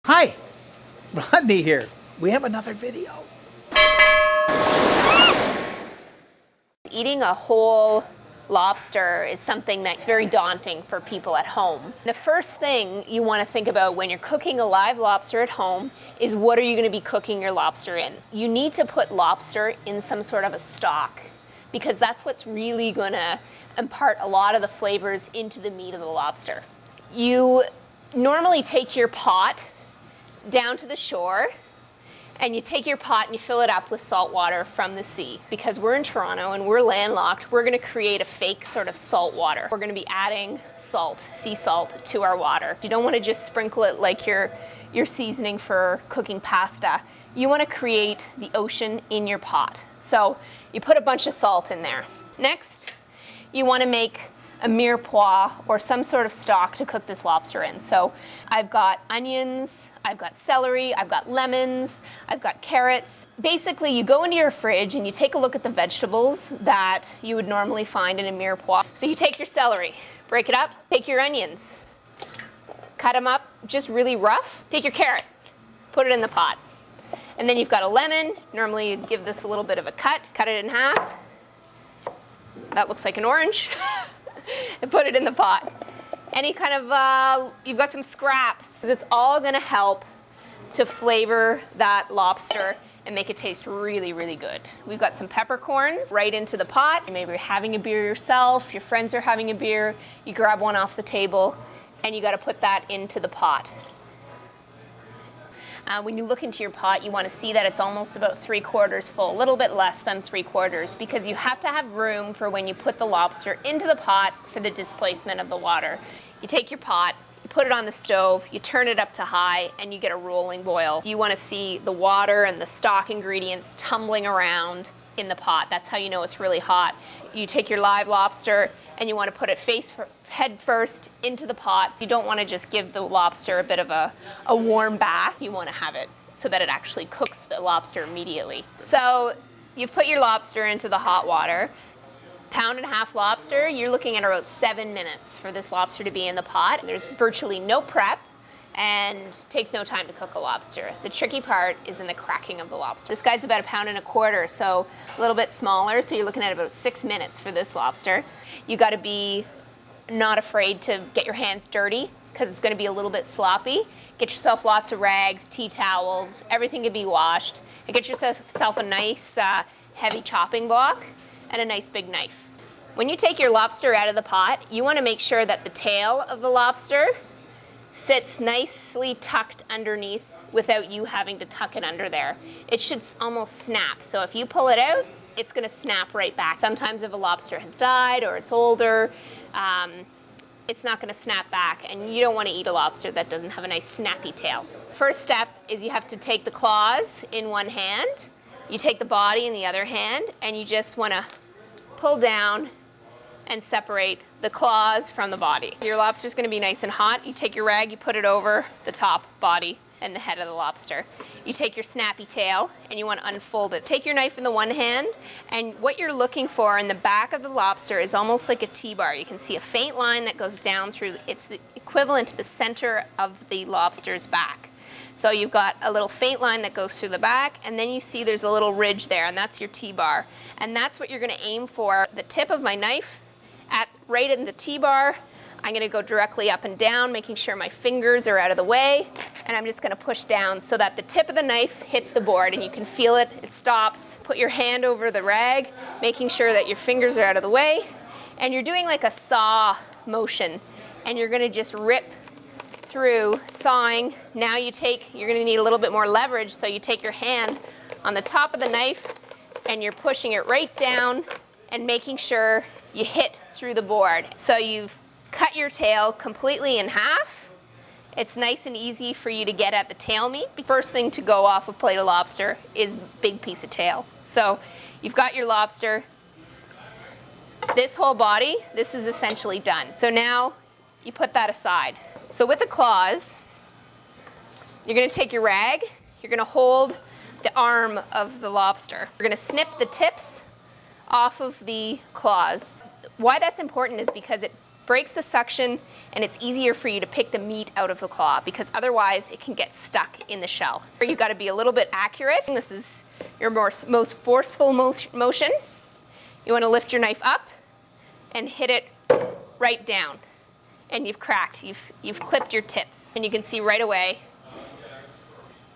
Hi, Rodney here. We have another video. Eating a whole lobster is something that's very daunting for people at home. The first thing you want to think about when you're cooking a live lobster at home is what are you going to be cooking your lobster in? You need to put lobster in some sort of a stock because that's what's really going to impart a lot of the flavors into the meat of the lobster. You normally take your pot down to the shore and you take your pot and you fill it up with salt water from the sea. Because we're in Toronto and we're landlocked, we're gonna create a fake sort of salt water. We're gonna be adding salt, sea salt, to our water. You don't wanna just sprinkle it like your seasoning for cooking pasta. You wanna create the ocean in your pot. So you put a bunch of salt in there. Next, you wanna make a mirepoix or some sort of stock to cook this lobster in. So I've got onions, I've got celery, I've got lemons, I've got carrots. Basically, you go into your fridge and you take a look at the vegetables that you would normally find in a mirepoix. So you take your celery, break it up, take your onions, cut them up just really rough, take your carrot, put it in the pot. And then you've got a lemon, normally you'd give this a little bit of a cut it in half. That looks like an orange. And put it in the pot. Any kind of, you've got some scraps. It's all gonna help to flavor that lobster and make it taste really, really good. We've got some peppercorns right into the pot. Maybe you're having a beer yourself, your friends are having a beer, you grab one off the table, and you gotta put that into the pot. When you look into your pot, you want to see that it's almost about 3/4 full, a little bit less than 3/4, because you have to have room for when you put the lobster into the pot for the displacement of the water. You take your pot, you put it on the stove, you turn it up to high, and you get a rolling boil. You want to see the water and the stock ingredients tumbling around in the pot. That's how you know it's really hot. You take your live lobster and you want to put it head first into the pot. You don't want to just give the lobster a bit of a warm bath. You want to have it so that it actually cooks the lobster immediately. So you've put your lobster into the hot water. Pound-and-a-half lobster, you're looking at about 7 minutes for this lobster to be in the pot. There's virtually no prep and takes no time to cook a lobster. The tricky part is in the cracking of the lobster. This guy's about 1.25 pounds, so a little bit smaller, so you're looking at about 6 minutes for this lobster. You gotta be not afraid to get your hands dirty because it's gonna be a little bit sloppy. Get yourself lots of rags, tea towels, everything can be washed. And get yourself a nice heavy chopping block and a nice big knife. When you take your lobster out of the pot, you wanna make sure that the tail of the lobster sits nicely tucked underneath without you having to tuck it under there. It should almost snap. So if you pull it out, it's gonna snap right back. Sometimes if a lobster has died or it's older, it's not gonna snap back, and you don't wanna eat a lobster that doesn't have a nice snappy tail. First step is you have to take the claws in one hand, you take the body in the other hand, and you just wanna pull down and separate the claws from the body. Your lobster's gonna be nice and hot. You take your rag, you put it over the top, body, and the head of the lobster. You take your snappy tail and you want to unfold it. Take your knife in the one hand, and what you're looking for in the back of the lobster is almost like a T-bar. You can see a faint line that goes down through, it's the equivalent to the center of the lobster's back. So you've got a little faint line that goes through the back, and then you see there's a little ridge there, and that's your T-bar. And that's what you're gonna aim for. The tip of my knife right in the T-bar. I'm gonna go directly up and down, making sure my fingers are out of the way, and I'm just gonna push down so that the tip of the knife hits the board, and you can feel it, it stops. Put your hand over the rag, making sure that your fingers are out of the way, and you're doing like a saw motion, and you're gonna just rip through, sawing. Now you're gonna need a little bit more leverage, so you take your hand on the top of the knife, and you're pushing it right down, and making sure you hit through the board. So you've cut your tail completely in half. It's nice and easy for you to get at the tail meat. The first thing to go off a plate of lobster is big piece of tail. So you've got your lobster. This whole body, this is essentially done. So now you put that aside. So with the claws, you're gonna take your rag, you're gonna hold the arm of the lobster. You're gonna snip the tips off of the claws. Why that's important is because it breaks the suction, and it's easier for you to pick the meat out of the claw, because otherwise it can get stuck in the shell. You've got to be a little bit accurate. This is your most forceful motion. You want to lift your knife up and hit it right down. And you've cracked, you've clipped your tips. And you can see right away,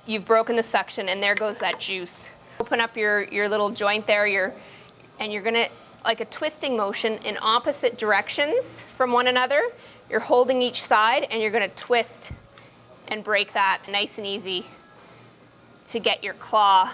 you've broken the suction, and there goes that juice. Open up your little joint there, and you're gonna, like a twisting motion in opposite directions from one another. You're holding each side, and you're gonna twist and break that nice and easy to get your claw.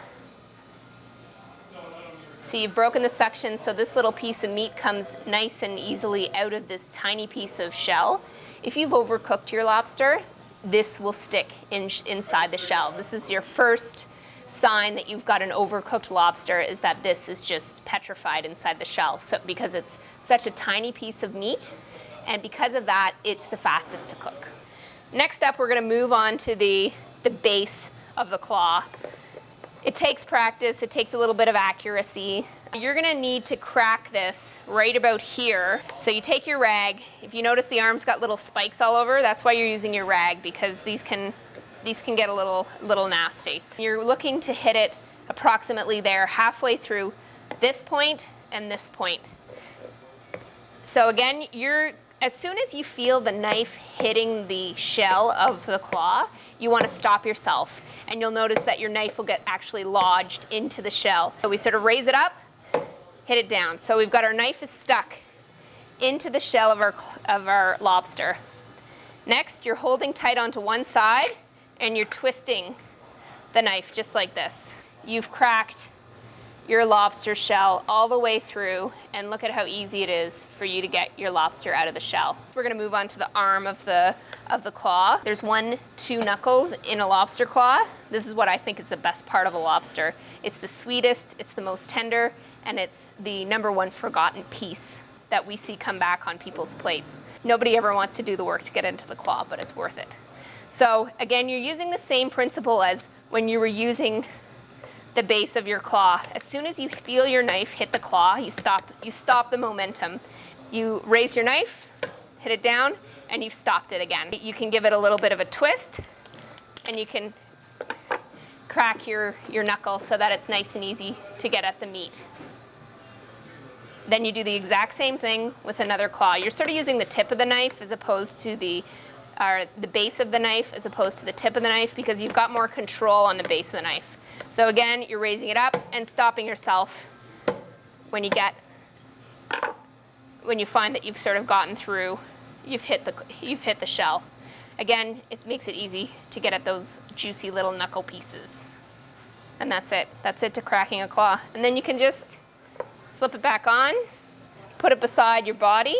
See, you've broken the suction, so this little piece of meat comes nice and easily out of this tiny piece of shell. If you've overcooked your lobster, this will stick inside the shell. This is your first sign that you've got an overcooked lobster, is that this is just petrified inside the shell. So because it's such a tiny piece of meat, and because of that, it's the fastest to cook. Next up, we're gonna move on to the base of the claw. It takes practice, it takes a little bit of accuracy. You're gonna need to crack this right about here. So you take your rag. If you notice the arm's got little spikes all over, that's why you're using your rag, because these can get a little nasty. You're looking to hit it approximately there, halfway through this point and this point. So again, as soon as you feel the knife hitting the shell of the claw, you want to stop yourself. And you'll notice that your knife will get actually lodged into the shell. So we sort of raise it up, hit it down. So we've got our knife is stuck into the shell of our lobster. Next, you're holding tight onto one side, and you're twisting the knife just like this. You've cracked your lobster shell all the way through, and look at how easy it is for you to get your lobster out of the shell. We're gonna move on to the arm of the claw. There's 2 knuckles in a lobster claw. This is what I think is the best part of a lobster. It's the sweetest, it's the most tender, and it's the #1 forgotten piece that we see come back on people's plates. Nobody ever wants to do the work to get into the claw, but it's worth it. So again, you're using the same principle as when you were using the base of your claw. As soon as you feel your knife hit the claw, you stop the momentum. You raise your knife, hit it down, and you've stopped it again. You can give it a little bit of a twist, and you can crack your knuckle so that it's nice and easy to get at the meat. Then you do the exact same thing with another claw. You're sort of using the tip of the knife as opposed to the base of the knife as opposed to the tip of the knife, because you've got more control on the base of the knife. So again, you're raising it up and stopping yourself when you find that you've sort of gotten through, you've hit the shell. Again, it makes it easy to get at those juicy little knuckle pieces. And that's it. That's it to cracking a claw. And then you can just slip it back on, put it beside your body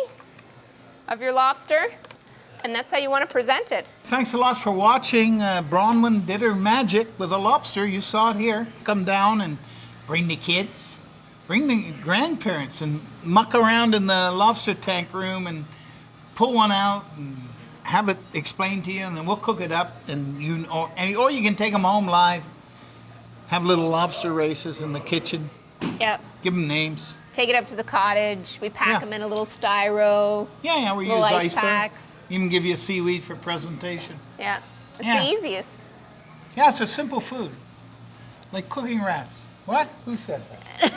of your lobster, and that's how you want to present it. Thanks a lot for watching. Bronwyn did her magic with a lobster. You saw it here. Come down and bring the kids, bring the grandparents, and muck around in the lobster tank room and pull one out and have it explained to you, and then we'll cook it up. Or you can take them home live. Have little lobster races in the kitchen. Yep. Give them names. Take it up to the cottage. We pack them in a little styro. Yeah, we use little ice packs. Even give you seaweed for presentation. Yeah, it's the easiest. Yeah, it's a simple food. Like cooking rats. What? Who said that?